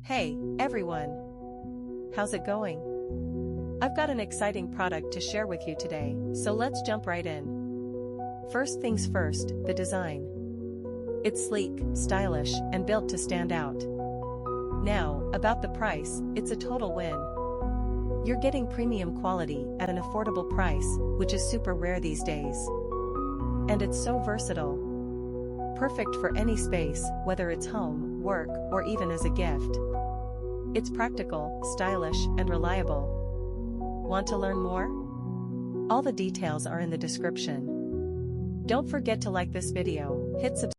Hey, everyone! How's it going? I've got an exciting product to share with you today, so let's jump right in. First things first, the design. It's sleek, stylish, and built to stand out. Now, about the price, it's a total win. You're getting premium quality at an affordable price, which is super rare these days. And it's so versatile. Perfect for any space, whether it's home, work, or even as a gift. It's practical, stylish, and reliable. Want to learn more? All the details are in the description. Don't forget to like this video, hit subscribe.